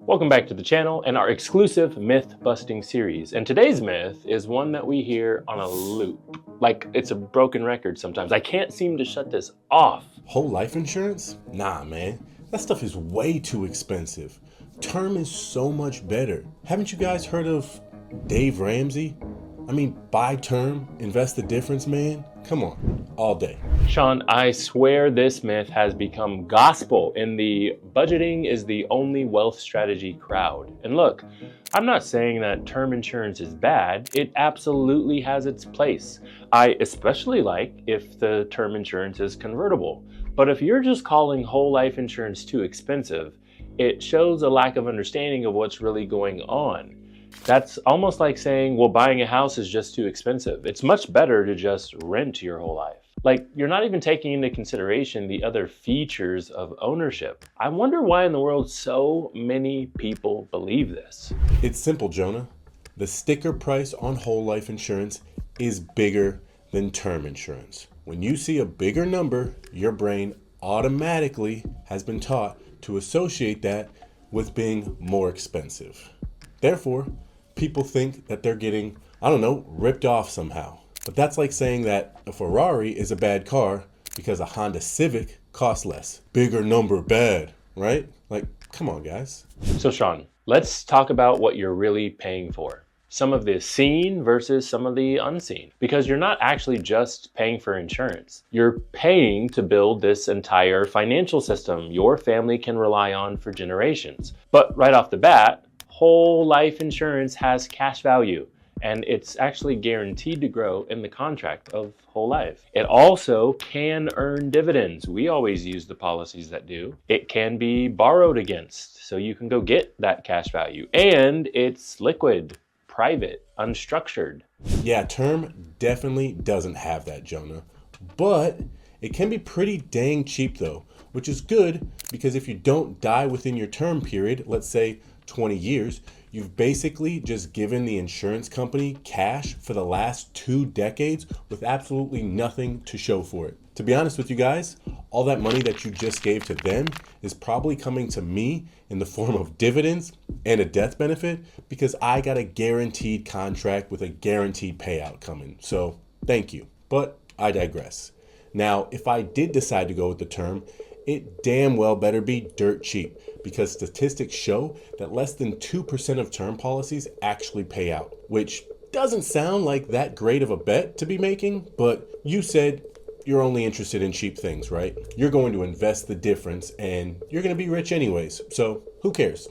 Welcome back to the channel and our exclusive myth busting series. And today's myth is one that we hear on a loop. Like it's a broken record sometimes. I can't seem to shut this off. Whole life insurance? Nah, man. That stuff is way too expensive. Term is so much better. Haven't you guys heard of Dave Ramsey? I mean, buy term, invest the difference, man. Come on, all day. Sean, I swear this myth has become gospel in the budgeting is the only wealth strategy crowd. And look, I'm not saying that term insurance is bad. It absolutely has its place. I especially like if the term insurance is convertible. But if you're just calling whole life insurance too expensive, it shows a lack of understanding of what's really going on. That's almost like saying, well, buying a house is just too expensive. It's much better to just rent your whole life. Like, you're not even taking into consideration the other features of ownership. I wonder why in the world so many people believe this. It's simple, Jonah. The sticker price on whole life insurance is bigger than term insurance. When you see a bigger number, your brain automatically has been taught to associate that with being more expensive. Therefore, people think that they're getting, ripped off somehow. But that's like saying that a Ferrari is a bad car because a Honda Civic costs less. Bigger number bad, right? Like, come on, guys. So Sean, let's talk about what you're really paying for. Some of the seen versus some of the unseen. Because you're not actually just paying for insurance. You're paying to build this entire financial system your family can rely on for generations. But right off the bat, whole life insurance has cash value, and it's actually guaranteed to grow in the contract of whole life. It also can earn dividends. We always use the policies that do. It can be borrowed against, so you can go get that cash value. And it's liquid, private, unstructured. Yeah, term definitely doesn't have that, Jonah. But it can be pretty dang cheap though, which is good because if you don't die within your term period, let's say 20 years, you've basically just given the insurance company cash for the last 2 decades with absolutely nothing to show for it. To be honest with you guys, all that money that you just gave to them is probably coming to me in the form of dividends and a death benefit because I got a guaranteed contract with a guaranteed payout coming. So thank you, but I digress. Now, if I did decide to go with the term, it damn well better be dirt cheap because statistics show that less than 2% of term policies actually pay out, which doesn't sound like that great of a bet to be making, but you said you're only interested in cheap things, right? You're going to invest the difference and you're going to be rich anyways, so who cares?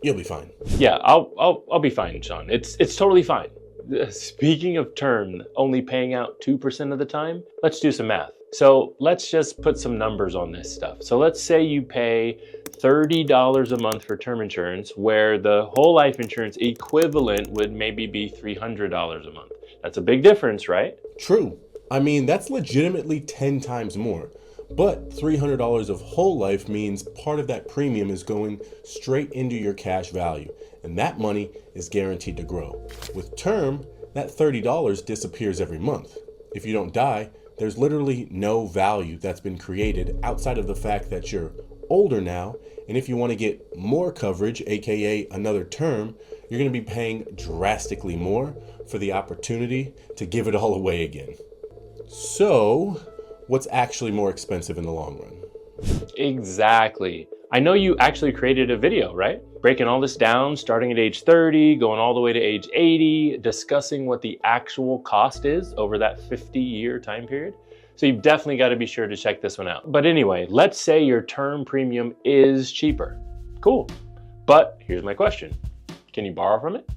You'll be fine. Yeah, I'll be fine, Sean. It's totally fine. Speaking of term only paying out 2% of the time, let's do some math. So let's just put some numbers on this stuff. So let's say you pay $30 a month for term insurance, where the whole life insurance equivalent would maybe be $300 a month. That's a big difference, right? True. I mean, that's legitimately 10 times more. But $300 of whole life means part of that premium is going straight into your cash value, and that money is guaranteed to grow. With term, that $30 disappears every month. If you don't die, there's literally no value that's been created outside of the fact that you're older now, and if you want to get more coverage, aka another term, you're going to be paying drastically more for the opportunity to give it all away again. So, what's actually more expensive in the long run? Exactly. I know you actually created a video, right? Breaking all this down, starting at age 30, going all the way to age 80, discussing what the actual cost is over that 50-year time period. So you've definitely got to be sure to check this one out. But anyway, let's say your term premium is cheaper. Cool. But here's my question. Can you borrow from it?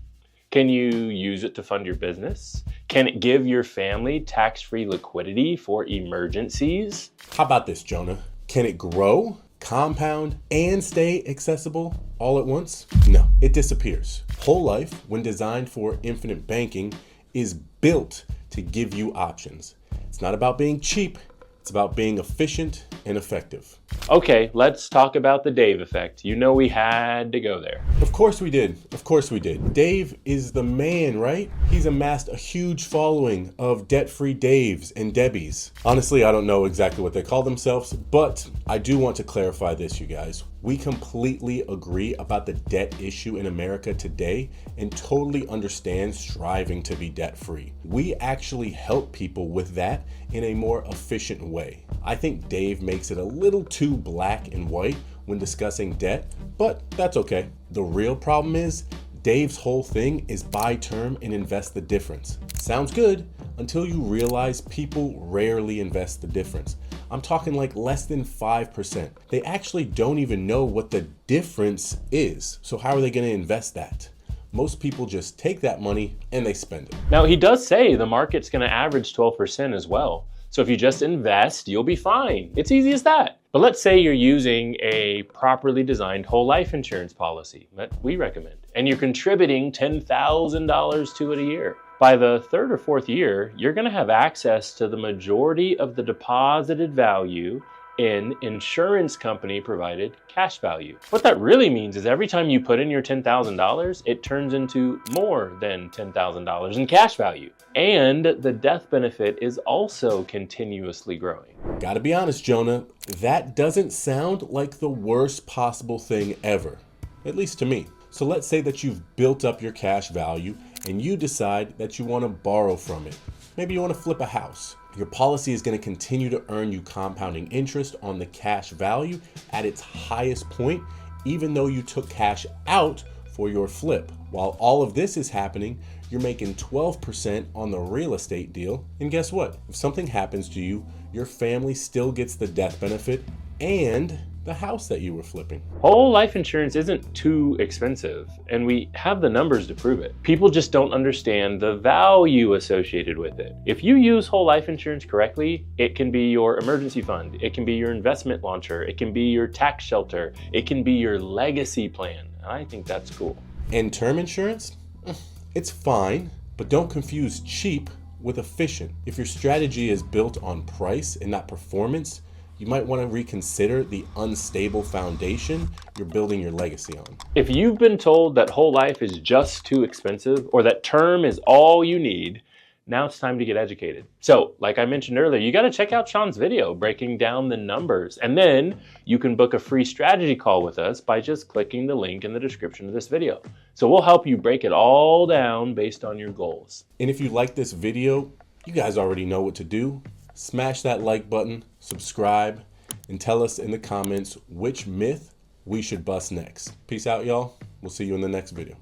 Can you use it to fund your business? Can it give your family tax-free liquidity for emergencies? How about this, Jonah? Can it grow, compound, and stay accessible all at once? No, it disappears. Whole life, when designed for infinite banking, is built to give you options. It's not about being cheap, it's about being efficient and effective. Okay, let's talk about the Dave effect. You know we had to go there. Of course we did. Of course we did. Dave is the man, right? He's amassed a huge following of debt-free Daves and Debbies. Honestly, I don't know exactly what they call themselves, but I do want to clarify this, you guys. We completely agree about the debt issue in America today and totally understand striving to be debt-free. We actually help people with that in a more efficient way. I think Dave makes it a little too black and white when discussing debt, but that's okay. The real problem is Dave's whole thing is buy term and invest the difference. Sounds good until you realize people rarely invest the difference. I'm talking like less than 5%. They actually don't even know what the difference is. So how are they going to invest that? Most people just take that money and they spend it. Now, he does say the market's going to average 12% as well. So if you just invest, you'll be fine. It's easy as that. But let's say you're using a properly designed whole life insurance policy that we recommend, and you're contributing $10,000 to it a year. By the third or fourth year, you're going to have access to the majority of the deposited value in insurance company provided cash value. What that really means is every time you put in your $10,000, it turns into more than $10,000 in cash value. And the death benefit is also continuously growing. Gotta be honest, Jonah, that doesn't sound like the worst possible thing ever, at least to me. So let's say that you've built up your cash value and you decide that you want to borrow from it. Maybe you want to flip a house. Your policy is going to continue to earn you compounding interest on the cash value at its highest point, even though you took cash out for your flip. While all of this is happening, you're making 12% on the real estate deal. And guess what? If something happens to you, your family still gets the death benefit and the house that you were flipping. Whole life insurance isn't too expensive, and we have the numbers to prove it. People just don't understand the value associated with it. If you use whole life insurance correctly, it can be your emergency fund, it can be your investment launcher, it can be your tax shelter, it can be your legacy plan. And I think that's cool. And term insurance? It's fine, but don't confuse cheap with efficient. If your strategy is built on price and not performance, you might want to reconsider the unstable foundation you're building your legacy on. If you've been told that whole life is just too expensive or that term is all you need, now it's time to get educated. So, like I mentioned earlier, you got to check out Sean's video breaking down the numbers, and then you can book a free strategy call with us by just clicking the link in the description of this video. So we'll help you break it all down based on your goals. And if you like this video, you guys already know what to do. Smash that like button, subscribe, and tell us in the comments which myth we should bust next. Peace out, y'all. We'll see you in the next video.